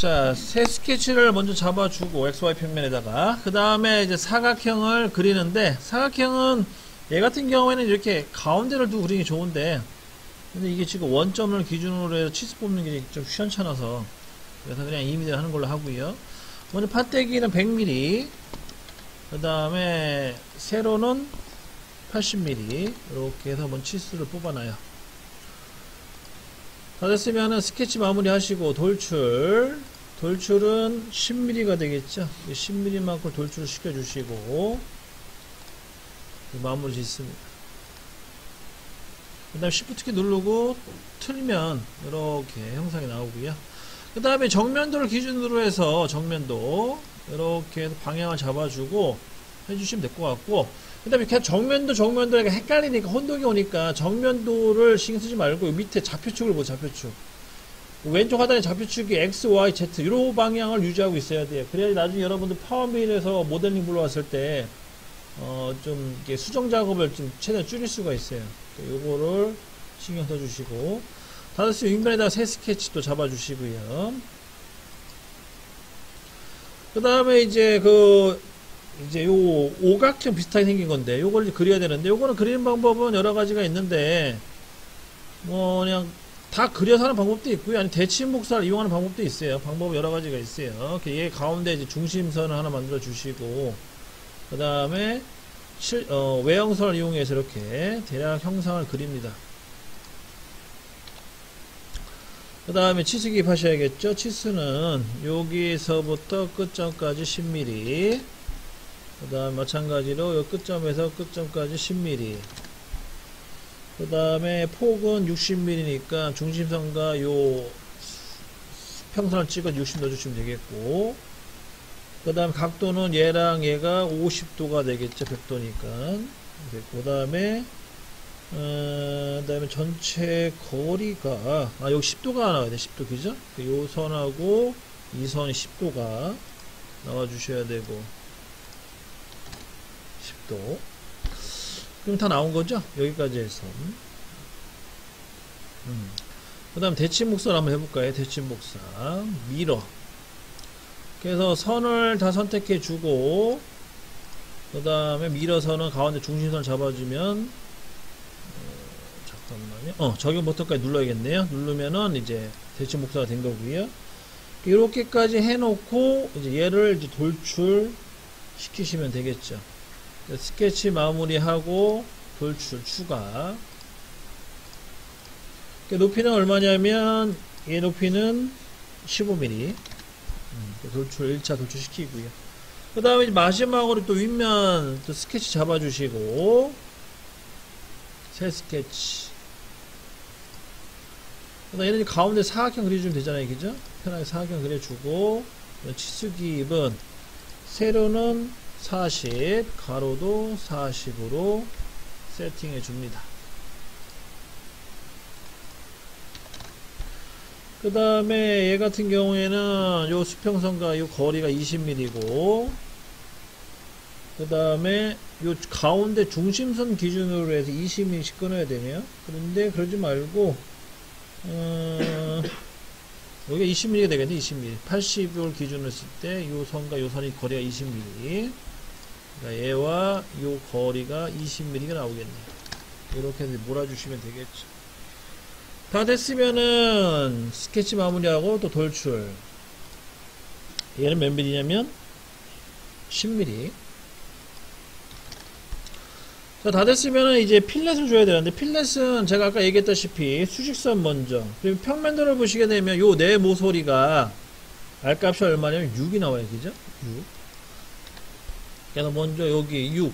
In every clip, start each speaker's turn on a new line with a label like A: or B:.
A: 자, 새 스케치를 먼저 잡아주고 XY 평면에다가 그 다음에 이제 사각형을 그리는데, 사각형은 얘 같은 경우에는 이렇게 가운데를 두고 그리는 게 좋은데, 근데 이게 지금 원점을 기준으로 해서 치수 뽑는 게 좀 시원찮아서 그래서 그냥 2mm 하는 걸로 하고요. 먼저 판때기는 100mm, 그 다음에 세로는 80mm 이렇게 해서 먼저 치수를 뽑아놔요. 다 됐으면은 스케치 마무리 하시고 돌출은 10mm가 되겠죠. 10mm만큼 돌출을 시켜주시고 마무리 짓습니다. 그 다음에 Shift 키 누르고 틀면 이렇게 형상이 나오고요. 그 다음에 정면도를 기준으로 해서 정면도 이렇게 해서 방향을 잡아주고 해주시면 될 것 같고, 그 다음에 그냥 정면도 약간 헷갈리니까 혼동이 오니까 정면도를 신경 쓰지 말고 밑에 좌표축을 보세요. 좌표축 왼쪽 하단에 좌표축이 X, Y, Z 이런 방향을 유지하고 있어야 돼요. 그래야 나중에 여러분들 파워밀에서 모델링 불러왔을 때 좀 이렇게 수정 작업을 좀 최대한 줄일 수가 있어요. 요거를 신경 써주시고, 다 됐으면 윙변에다가 새 스케치 또 잡아주시고요. 그 다음에 이제 요 오각형 비슷하게 생긴 건데 요걸 그려야 되는데, 요거는 그리는 방법은 여러 가지가 있는데 뭐 그냥 다 그려서 하는 방법도 있고요, 아니 대칭목사를 이용하는 방법도 있어요. 방법은 여러 가지가 있어요. 얘 가운데 이제 중심선을 하나 만들어 주시고, 그 다음에 외형선을 이용해서 이렇게 대략 형상을 그립니다. 그 다음에 치수 기입하셔야겠죠. 치수는 여기서부터 끝점까지 10mm, 그 다음 마찬가지로 요 끝점에서 끝점까지 10mm, 그 다음에 폭은 60mm니까 중심선과 요 평선을 찍어 60 넣어주시면 되겠고, 그 다음 각도는 얘랑 얘가 50도가 되겠죠. 100도니까. 그 다음에 전체 거리가 여기 10도가 나와야 돼. 10도 그죠? 요 선하고 이 선이 10도가 나와 주셔야 되고, 10도. 그럼 다 나온 거죠? 여기까지 해서. 그 다음 대칭목선 한번 해볼까요? 대칭목선 미러. 그래서 선을 다 선택해 주고, 그 다음에 미러선은 가운데 중심선을 잡아주면, 잠깐만요. 적용 버튼까지 눌러야겠네요. 누르면은 이제 대칭목사가 된 거고요. 이렇게까지 해놓고 이제 얘를 이제 돌출 시키시면 되겠죠. 스케치 마무리하고 돌출 추가. 높이는 얼마냐면 얘 높이는 15mm. 돌출 1차 돌출 시키고요. 그 다음에 마지막으로 또 윗면 또 스케치 잡아주시고, 새 스케치. 얘는 가운데 사각형 그려주면 되잖아요. 그죠? 편하게 사각형 그려주고, 치수 기입은 세로는 40, 가로도 40으로 세팅해 줍니다. 그 다음에 얘 같은 경우에는 요 수평선과 요 거리가 20mm고, 그 다음에 요 가운데 중심선 기준으로 해서 20mm씩 끊어야 되네요. 그런데 그러지 말고 여기가 20mm가 되겠네. 20mm 80을 기준으로 했을 때 요 선과 요 선이 거리가 20mm, 그러니까 얘와 요 거리가 20mm가 나오겠네요. 이렇게 해서 몰아주시면 되겠죠. 다 됐으면은 스케치 마무리하고 또 돌출. 얘는 몇 mm냐면 10mm. 자, 다 됐으면은 이제 필렛을 줘야 되는데, 필렛은 제가 아까 얘기했다시피 수직선 먼저, 그리고 평면도를 보시게 되면 요 네 모서리가 R값이 얼마냐면 6이 나와요. 그죠? 6. 그래서 먼저 여기 6,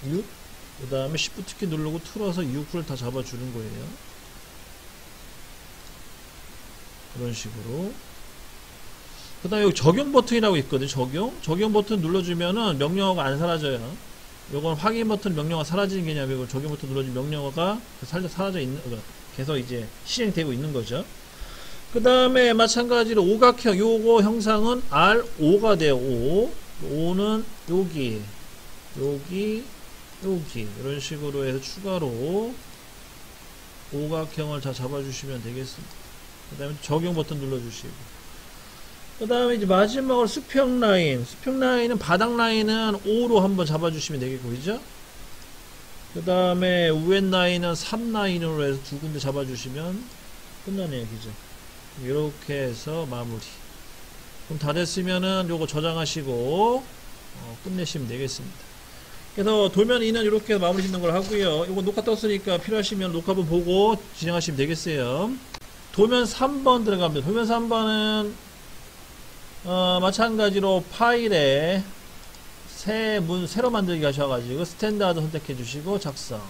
A: 그 다음에 Shift 키 누르고 틀어서 6을 다 잡아주는 거예요. 그런 식으로. 그 다음에 여기 적용 버튼이라고 있거든요. 적용 버튼 눌러주면은 명령어가 안 사라져요. 요건 확인 버튼 명령어가 사라지는 개념이고, 적용 버튼 눌러주면 명령어가 살짝 사라져 있는, 계속 이제 실행되고 있는 거죠. 그 다음에 마찬가지로 오각형, 요거 형상은 R5가 돼요. 5는 여기, 이런 식으로 해서 추가로 오각형을 다 잡아주시면 되겠습니다. 그 다음에 적용 버튼 눌러주시고, 그 다음에 이제 마지막으로 수평 라인. 수평 라인은 바닥 라인은 5로 한번 잡아주시면 되겠고, 그죠? 그 다음에 우엔 라인은 3 라인으로 해서 두 군데 잡아주시면 끝나네요, 그죠? 이렇게 해서 마무리. 그럼 다 됐으면은 요거 저장하시고, 끝내시면 되겠습니다. 그래서 돌면 2는 이렇게 마무리 짓는 걸 하고요. 이거 녹화 떴으니까 필요하시면 녹화본 보고 진행하시면 되겠어요. 도면 3번 들어갑니다. 도면 3번은 마찬가지로 파일에 새 문 새로 만들기 하셔가지고 스탠다드 선택해 주시고 작성.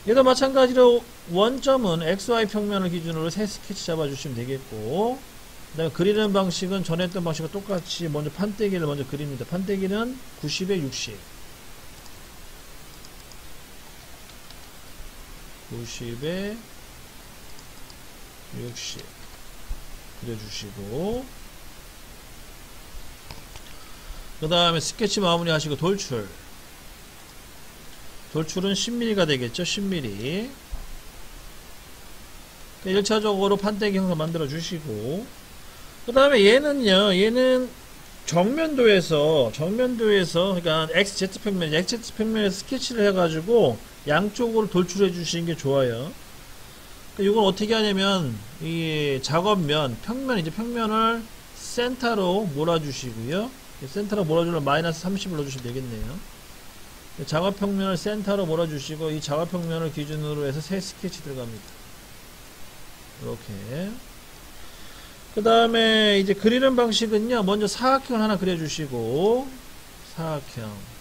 A: 얘도 마찬가지로 원점은 XY 평면을 기준으로 새 스케치 잡아 주시면 되겠고, 그 다음에 그리는 방식은 전에 했던 방식과 똑같이 먼저 판때기를 먼저 그립니다. 판때기는 90에 60 90에 60 그려주시고, 그 다음에 스케치 마무리 하시고 돌출은 10mm가 되겠죠. 10mm. 1차적으로 판때기 형상 만들어 주시고, 그 다음에 얘는 정면도에서 그러니까 XZ평면에서 스케치를 해가지고 양쪽으로 돌출해 주시는 게 좋아요. 이건 어떻게 하냐면 이 작업면 평면을 센터로 몰아주시고요. 센터로 몰아주려면 마이너스 30을 넣어주시면 되겠네요. 작업평면을 센터로 몰아주시고, 이 작업평면을 기준으로 해서 새 스케치 들어갑니다. 이렇게. 그 다음에 이제 그리는 방식은요, 먼저 사각형을 하나 그려주시고, 사각형.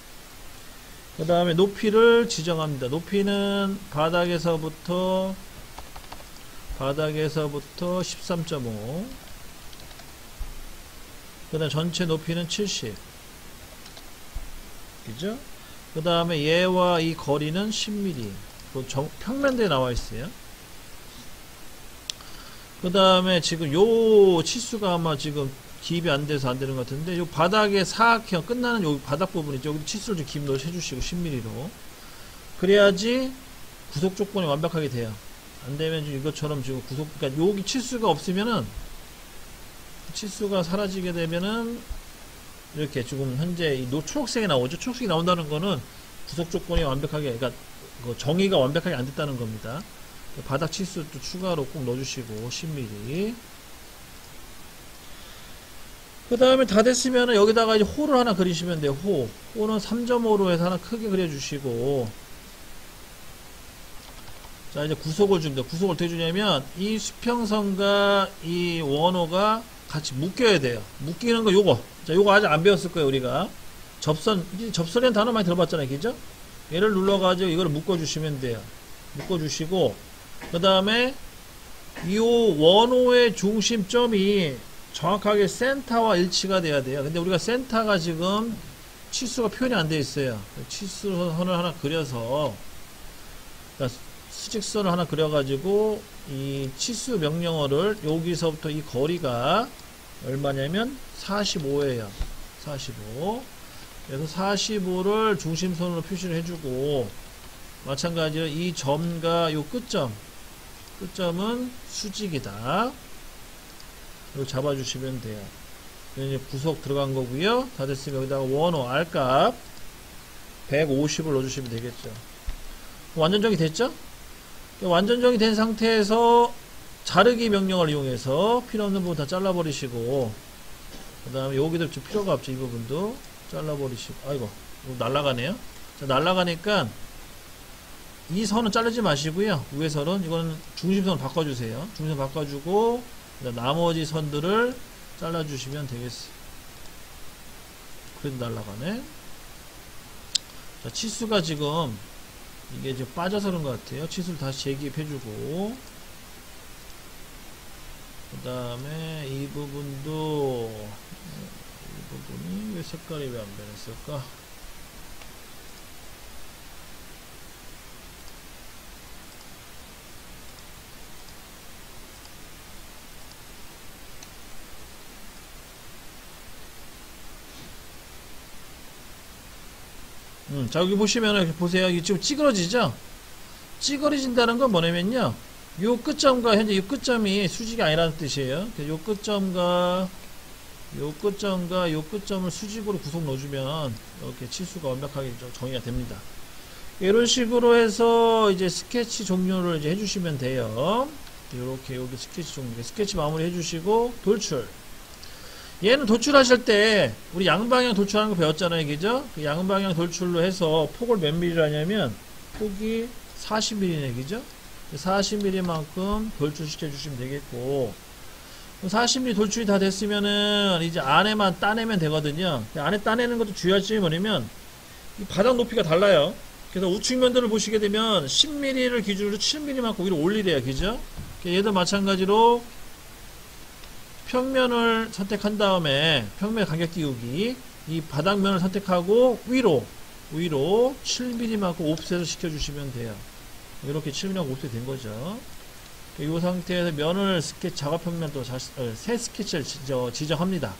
A: 그 다음에 높이를 지정합니다. 높이는 바닥에서부터 13.5. 그 다음 전체 높이는 70. 그죠? 그 다음에 얘와 이 거리는 10mm. 평면대에 나와 있어요. 그 다음에 지금 요 치수가 아마 지금 기입이 안 돼서 안 되는 것 같은데, 요 바닥에 사각형 끝나는 요 바닥 부분이죠. 여기 치수를 좀 기입 넣어서 해주시고 10mm로. 그래야지 구속 조건이 완벽하게 돼요. 안 되면 지금 이것처럼 지금 그러니까 여기 치수가 없으면은, 치수가 사라지게 되면은 이렇게 지금 현재 이 초록색이 나오죠. 초록색이 나온다는 거는 구속 조건이 완벽하게, 그러니까 정의가 완벽하게 안 됐다는 겁니다. 바닥 치수 또 추가로 꼭 넣어주시고 10mm. 그 다음에 다 됐으면은 여기다가 이제 호를 하나 그리시면 돼요. 호는 3.5로 해서 하나 크게 그려주시고, 자 이제 구속을 줍니다. 구속을 어떻게 주냐면 이 수평선과 이 원호가 같이 묶여야 돼요. 묶이는 거 요거. 자, 요거 아직 안 배웠을 거예요, 우리가. 접선이라는 단어 많이 들어봤잖아요, 그죠? 얘를 눌러가지고 이거를 묶어주시면 돼요. 묶어주시고, 그 다음에 이 원호의 중심점이 정확하게 센터와 일치가 돼야 돼요. 근데 우리가 센터가 지금 치수가 표현이 안 되어 있어요. 치수선을 하나 그려서, 그러니까 수직선을 하나 그려가지고 이 치수 명령어를 여기서부터 이 거리가 얼마냐면 45예요. 45. 그래서 45를 중심선으로 표시를 해주고, 마찬가지로 이 점과 요 끝점은 수직이다. 이거 잡아주시면 돼요. 이제 구속 들어간 거고요. 다 됐으면 여기다가 원호 R값 150을 넣어주시면 되겠죠. 완전정이 됐죠? 완전정이 된 상태에서 자르기 명령을 이용해서 필요 없는 부분 다 잘라버리시고, 그 다음에 여기도 좀 필요가 없죠. 이 부분도 잘라버리시고. 아이고, 날라가네요. 자, 날라가니까 이 선은 자르지 마시고요. 위에서는 이거는 중심선을 바꿔주세요. 중심선 바꿔주고, 나머지 선들을 잘라주시면 되겠어요. 그래도 날라가네. 자, 치수가 지금 이게 지금 빠져서 그런 것 같아요. 치수를 다시 재기입해주고, 그 다음에 이 부분도, 이 부분이 왜 색깔이 왜 안 변했을까? 자, 여기 보시면은 이렇게 보세요. 이게 지금 찌그러지죠? 찌그러진다는 건 뭐냐면요, 요 끝점과 현재 이 끝점이 수직이 아니라는 뜻이에요. 요 끝점과 요 끝점과 요 끝점을 수직으로 구속 넣어주면 이렇게 치수가 완벽하게 정의가 됩니다. 이런 식으로 해서 이제 스케치 종료를 이제 해주시면 돼요. 이렇게 여기 스케치 종료, 스케치 마무리 해주시고 돌출. 얘는 돌출하실 때 우리 양방향 돌출하는 거 배웠잖아요, 그죠? 그 양방향 돌출로 해서 폭을 몇 mm로 하냐면 폭이 40mm네, 그죠? 40mm만큼 돌출시켜 주시면 되겠고, 40mm 돌출이 다 됐으면은 이제 안에만 따내면 되거든요. 안에 따내는 것도 주의할 점이 뭐냐면 이 바닥 높이가 달라요. 그래서 우측면들을 보시게 되면 10mm를 기준으로 7mm만큼 위로 올리래요, 그죠? 얘도 마찬가지로 평면을 선택한 다음에 평면 간격 띄우기, 이 바닥면을 선택하고 위로 7mm만큼 옵셋을 시켜주시면 돼요. 이렇게 7mm만큼 옵셋 된 거죠. 이 상태에서 면을 스케치, 작업 평면도 새 스케치를 지정합니다.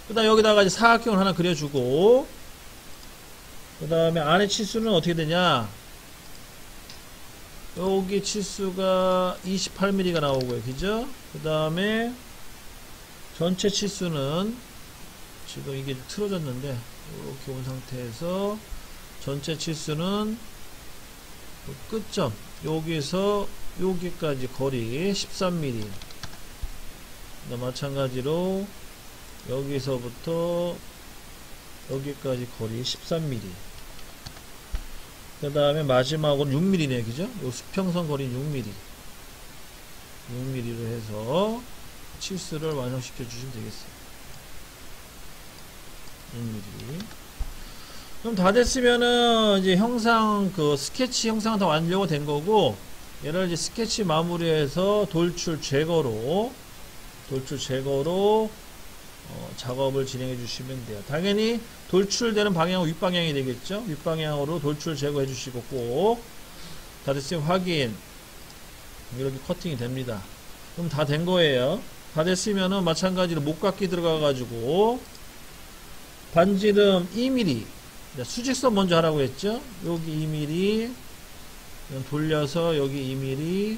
A: 그 다음 여기다가 이제 사각형을 하나 그려주고, 그 다음에 안에 치수는 어떻게 되냐, 여기 치수가 28mm가 나오고요, 그죠? 그 다음에 전체 치수는 지금 이게 틀어졌는데 이렇게 온 상태에서 전체 치수는 끝점 여기서 여기까지 거리 13mm, 마찬가지로 여기서부터 여기까지 거리 13mm, 그 다음에 마지막으로 6mm네, 그죠? 요 수평선 거리는 6mm로 해서 치수를 완성시켜 주시면 되겠어요. 6mm. 그럼 다 됐으면은 이제 형상, 그 스케치 형상은 다 완료가 된 거고, 얘를 이제 스케치 마무리해서 돌출 제거로 작업을 진행해 주시면 돼요. 당연히 돌출되는 방향은 윗방향이 되겠죠. 윗방향으로 돌출 제거해 주시고, 꼭 다 됐으면 확인. 이렇게 커팅이 됩니다. 그럼 다 된 거예요. 다 됐으면은 마찬가지로 목깎이 들어가 가지고 반지름 2mm, 수직선 먼저 하라고 했죠. 여기 2mm 돌려서 여기 2mm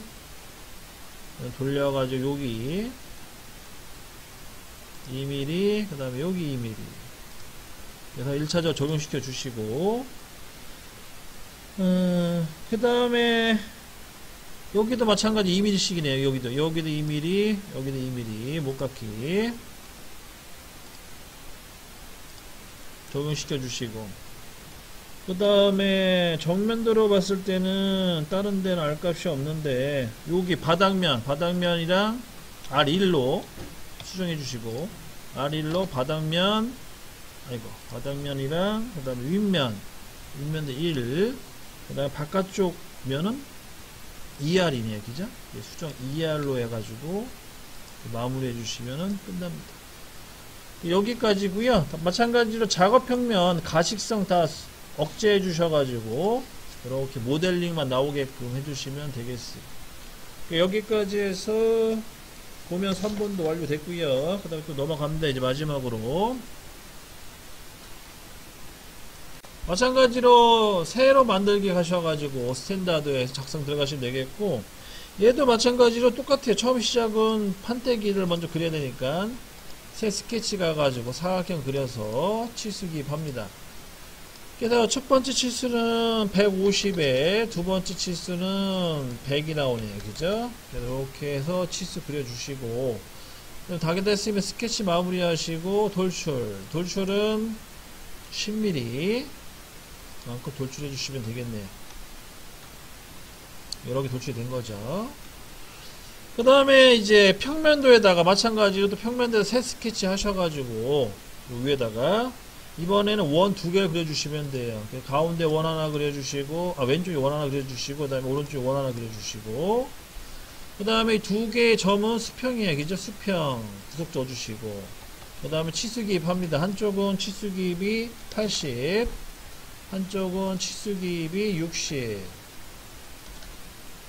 A: 돌려가지고 여기 2mm, 그 다음에 여기 2mm. 그래서 1차적으로 적용시켜 주시고, 그 다음에 여기도 마찬가지 2mm씩이네요. 여기도 2mm, 여기도 2mm 목깎이 적용시켜 주시고, 그 다음에 정면도로 봤을 때는 다른 데는 알 값이 없는데 여기 바닥면이랑 R1로 수정해 주시고, R1로 바닥면이랑 그 다음에 윗면도 1, 그 다음에 바깥쪽 면은 2R이네요, 그죠? 수정 2R로 해가지고 마무리 해주시면은 끝납니다. 여기까지고요. 마찬가지로 작업평면 가식성 다 억제해 주셔가지고 이렇게 모델링만 나오게끔 해주시면 되겠어요. 여기까지 해서 보면 3번도 완료됐고요. 그 다음에 또 넘어갑니다. 이제 마지막으로 마찬가지로 새로 만들기 하셔가지고 스탠다드에서 작성 들어가시면 되겠고, 얘도 마찬가지로 똑같아요. 처음 시작은 판때기를 먼저 그려야 되니까 새 스케치 가가지고 사각형 그려서 치수 기입합니다. 그래서 첫 번째 치수는 150에 두 번째 치수는 100이 나오네요, 그죠? 이렇게 해서 치수 그려주시고, 다 됐으면 스케치 마무리 하시고 돌출은 10mm 만큼 돌출해 주시면 되겠네요. 이렇게 돌출이 된 거죠. 그 다음에 이제 평면도에다가 마찬가지로 또 평면도에 새 스케치 하셔가지고 위에다가 이번에는 원 두 개를 그려주시면 돼요. 가운데 원 하나 그려주시고, 왼쪽에 원 하나 그려주시고, 그 다음에 오른쪽에 원 하나 그려주시고, 그 다음에 두 개의 점은 수평이에요, 그죠? 수평 구속 줘주시고, 그 다음에 치수 기입합니다. 한쪽은 치수 기입이 80, 한쪽은 치수 기입이 60.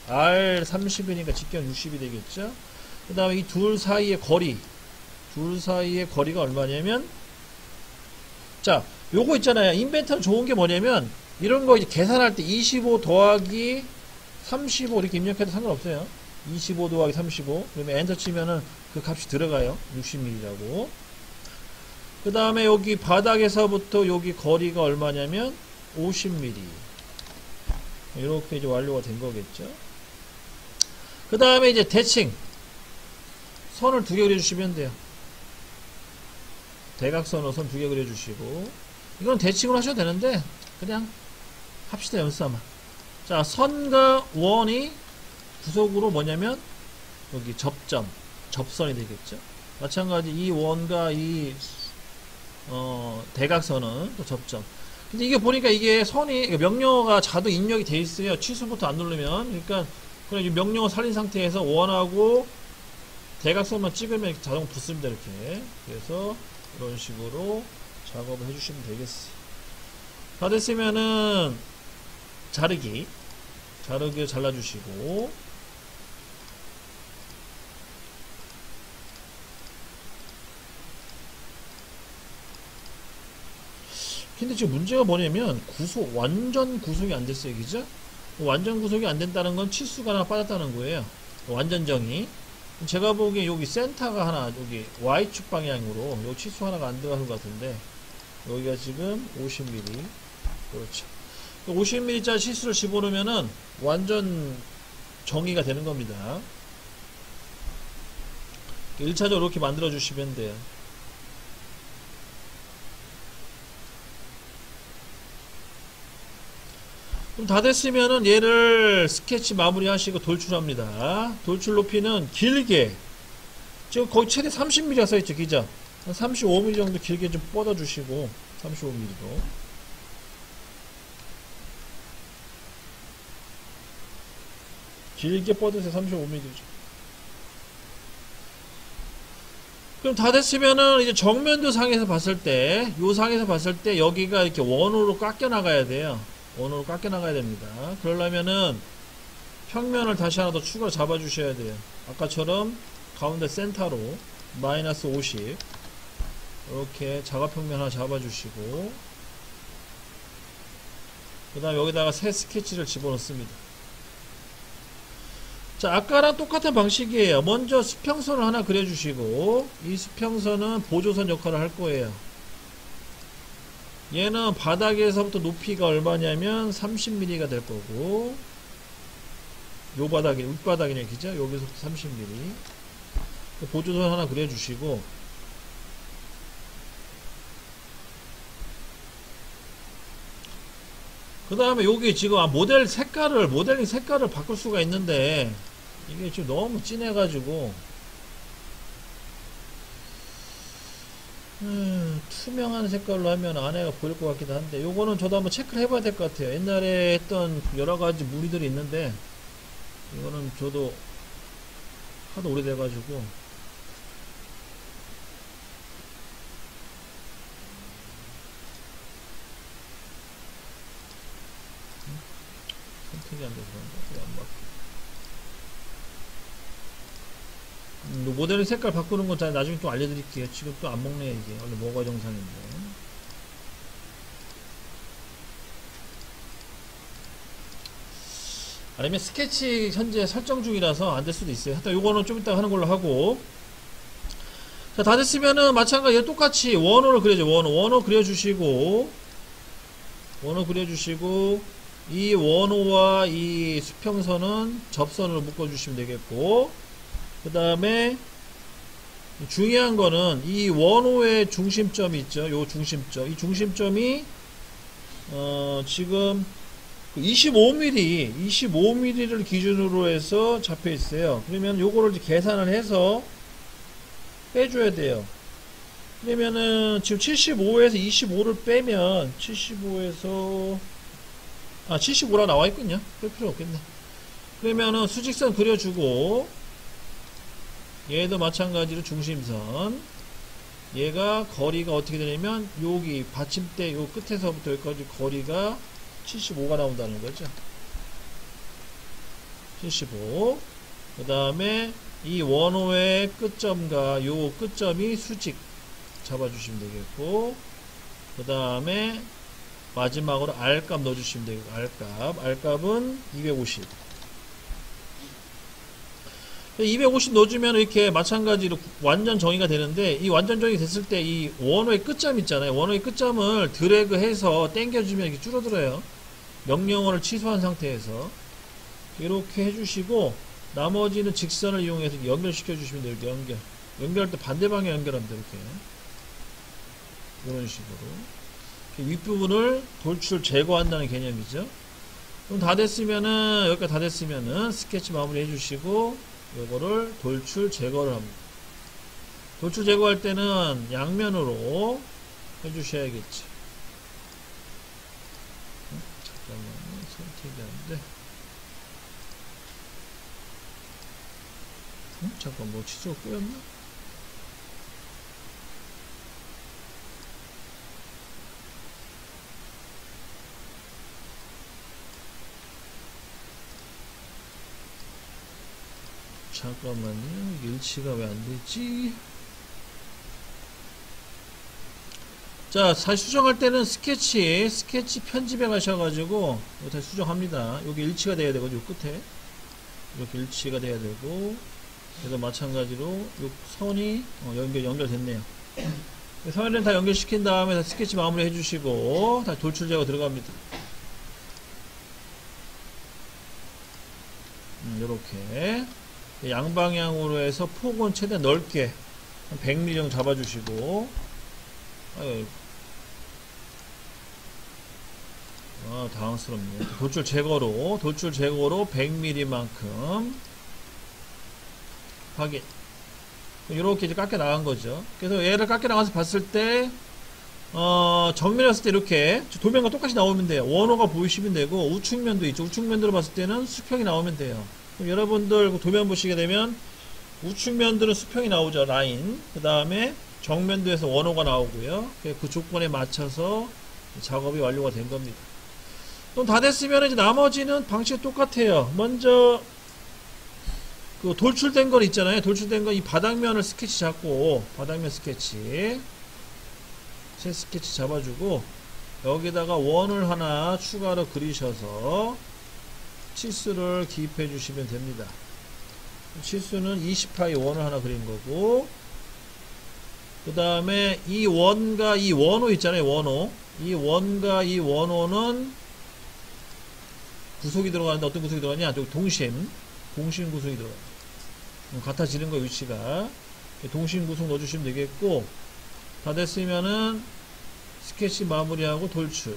A: R 30이니까 직경 60이 되겠죠? 그 다음에 이 둘 사이의 거리가 얼마냐면, 자, 요거 있잖아요. 인벤터는 좋은 게 뭐냐면, 이런 거 이제 계산할 때 25 더하기 35 이렇게 입력해도 상관없어요. 25 더하기 35. 그러면 엔터 치면은 그 값이 들어가요. 60mm라고. 그 다음에 여기 바닥에서부터 여기 거리가 얼마냐면 50mm. 이렇게 이제 완료가 된 거겠죠. 그 다음에 이제 대칭. 선을 두 개 그려주시면 돼요. 대각선으로 선 두 개 그려주시고. 이건 대칭으로 하셔도 되는데, 그냥 합시다, 연습삼아. 자, 선과 원이 구속으로 뭐냐면, 여기 접점, 접선이 되겠죠. 마찬가지 이 원과 이, 대각선은 또 접점. 근데 이게 보니까 이게 선이, 명령어가 자동 입력이 돼 있어요. 취소부터 안 누르면. 그러니까, 그냥 이 명령어 살린 상태에서 원하고 대각선만 찍으면 이렇게 자동 붙습니다, 이렇게. 그래서, 이런 식으로 작업을 해주시면 되겠어요. 다 됐으면은, 자르기 잘라주시고, 근데 지금 문제가 뭐냐면 완전 구속이 안 됐어요, 그죠? 완전 구속이 안 된다는 건 치수가 하나 빠졌다는 거예요. 완전 정의. 제가 보기에 여기 센터가 하나, 여기 Y축 방향으로 요 치수 하나가 안 들어가는 것 같은데, 여기가 지금 50mm. 그렇죠. 50mm 짜리 치수를 집어넣으면은 완전 정의가 되는 겁니다. 1차적으로 이렇게 만들어 주시면 돼요. 그럼 다 됐으면은 얘를 스케치 마무리 하시고 돌출합니다. 돌출 높이는 길게, 지금 거의 최대 30mm가 써있죠, 기자? 한 35mm 정도 길게 좀 뻗어주시고, 35mm로. 길게 뻗으세요, 35mm죠. 그럼 다 됐으면은 이제 정면도 상에서 봤을 때, 요 상에서 봤을 때 여기가 이렇게 원으로 깎여 나가야 돼요. 원으로 깎여 나가야 됩니다. 그러려면은 평면을 다시 하나 더 추가로 잡아 주셔야 돼요. 아까처럼 가운데 센터로 마이너스 50 이렇게 자가평면 하나 잡아 주시고, 그 다음 여기다가 새 스케치를 집어넣습니다. 자, 아까랑 똑같은 방식이에요. 먼저 수평선을 하나 그려주시고, 이 수평선은 보조선 역할을 할 거예요. 얘는 바닥에서부터 높이가 얼마냐면 30mm가 될 거고, 요 바닥이, 윗바닥이네, 그죠? 여기서부터 30mm. 보조선 하나 그려주시고, 그 다음에 여기 지금 모델링 색깔을 바꿀 수가 있는데, 이게 지금 너무 진해가지고, 투명한 색깔로 하면 안에가 보일 것 같기도 한데, 요거는 저도 한번 체크를 해봐야 될 것 같아요. 옛날에 했던 여러가지 무늬들이 있는데, 이거는 저도 하도 오래돼가지고, 선택이 안 돼서 그런가? 안 바뀌어. 모델링 색깔 바꾸는 건 나중에 또 알려드릴게요. 지금 또 안 먹네, 이게. 원래 뭐가 정상인데. 아니면 스케치 현재 설정 중이라서 안 될 수도 있어요. 하여튼 요거는 좀 이따 하는 걸로 하고. 자, 다 됐으면은 마찬가지로 똑같이 원호를 그려줘. 원호 그려주시고, 이 원호와 이 수평선은 접선으로 묶어주시면 되겠고, 그 다음에 중요한 거는 이 원호의 중심점이 있죠. 요 중심점. 이 중심점이 지금 25mm를 기준으로 해서 잡혀 있어요. 그러면 요거를 이제 계산을 해서 빼줘야 돼요. 그러면은 지금 75에서 25를 빼면 75라 나와 있군요. 그럴 필요 없겠네. 그러면은 수직선 그려주고, 얘도 마찬가지로 중심선, 얘가 거리가 어떻게 되냐면 여기 받침대 요 끝에서부터 여기까지 거리가 75가 나온다는 거죠. 75. 그 다음에 이 원호의 끝점과 요 끝점이 수직 잡아주시면 되겠고, 그 다음에 마지막으로 R값 넣어주시면 되겠고, R값은 250. 250 넣어주면 이렇게 마찬가지로 완전 정의가 되는데, 이 완전 정의 됐을 때 이 원호의 끝점 있잖아요. 원호의 끝점을 드래그 해서 당겨주면 이렇게 줄어들어요. 명령어를 취소한 상태에서. 이렇게 해주시고, 나머지는 직선을 이용해서 연결시켜 주시면 돼요. 이렇게 연결할 때 반대 방향 연결합니다. 이렇게. 이런 식으로. 윗부분을 돌출 제거한다는 개념이죠. 그럼 다 됐으면은, 여기까지 다 됐으면은 스케치 마무리 해주시고, 요거를 돌출 제거를 합니다. 돌출 제거할 때는 양면으로 해주셔야겠지. 잠깐만요. 선택이 안 돼. 잠깐, 뭐 치수가 꼬였나? 잠깐만요. 일치가 왜 안 되지? 자, 다시 수정할 때는 스케치 편집에 가셔가지고, 이거 다시 수정합니다. 여기 일치가 돼야 되거든요. 요 끝에. 이렇게 일치가 돼야 되고, 그래서 마찬가지로, 요 선이, 연결됐네요. 선을 다 연결시킨 다음에 스케치 마무리 해주시고, 다시 돌출 제거 들어갑니다. 요렇게. 양방향으로 해서 폭은 최대한 넓게 한 100mm 정도 잡아주시고, 당황스럽네. 돌출 제거로 100mm만큼 확인. 이렇게 이제 깎여 나간 거죠. 그래서 얘를 깎여 나가서 봤을 때, 정면에 봤을 때 이렇게 도면과 똑같이 나오면 돼요. 원호가 보이시면 되고, 우측면도 있죠. 우측면으로 봤을 때는 수평이 나오면 돼요. 그럼 여러분들 도면 보시게 되면 우측면들은 수평이 나오죠. 라인. 그 다음에 정면도에서 원호가 나오고요. 그 조건에 맞춰서 작업이 완료가 된 겁니다. 그럼 다 됐으면 이제 나머지는 방식이 똑같아요. 먼저 그 돌출된 건 있잖아요. 돌출된 건 이 바닥면을 스케치 잡고, 바닥면 스케치 새 스케치 잡아주고, 여기다가 원을 하나 추가로 그리셔서 치수를 기입해 주시면 됩니다. 치수는 20파이 원을 하나 그린 거고, 그 다음에 이 원과 이 원호 있잖아요. 원호. 이 원과 이 원호는 구속이 들어가는데, 어떤 구속이 들어가냐? 동심 구속이 들어가요. 같아지는 거 위치가. 동심 구속 넣어주시면 되겠고, 다 됐으면은 스케치 마무리하고 돌출.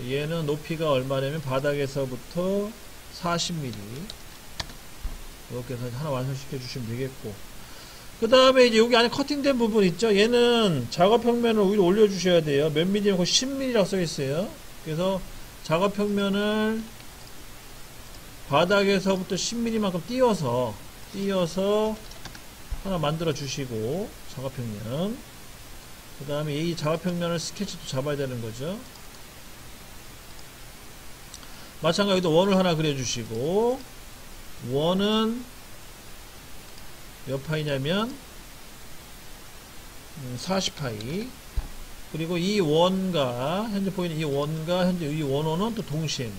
A: 얘는 높이가 얼마냐면 바닥에서부터 40mm. 이렇게 해서 하나 완성시켜 주시면 되겠고, 그 다음에 이제 여기 안에 커팅된 부분 있죠. 얘는 작업 평면을 위로 올려 주셔야 돼요. 몇 mm면 10mm라고 써 있어요. 그래서 작업 평면을 바닥에서부터 10mm만큼 띄어서 하나 만들어 주시고, 작업 평면. 그 다음에 이 작업 평면을 스케치도 잡아야 되는 거죠. 마찬가지로 원을 하나 그려주시고, 원은 몇 파이냐면 40파이. 그리고 이 원과 현재 보이는 이 원과 현재 이 원호는 또 동심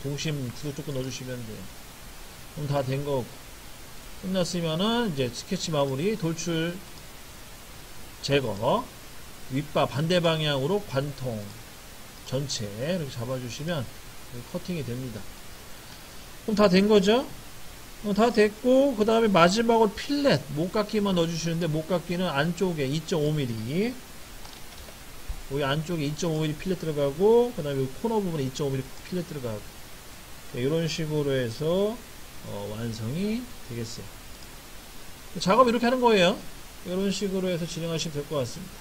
A: 구속 조건 넣어주시면 돼요. 그럼 다 된 거고, 끝났으면은 이제 스케치 마무리, 돌출 제거, 윗바 반대 방향으로 관통 전체 이렇게 잡아주시면 커팅이 됩니다. 그럼 다 된 거죠? 다 됐고, 그 다음에 마지막으로 필렛, 목깎이만 넣어주시는데, 목깎이는 안쪽에 2.5mm, 여기 안쪽에 2.5mm 필렛 들어가고, 그 다음에 코너 부분에 2.5mm 필렛 들어가고, 이런 식으로 해서 완성이 되겠어요. 작업 이렇게 하는 거예요. 이런 식으로 해서 진행하시면 될 것 같습니다.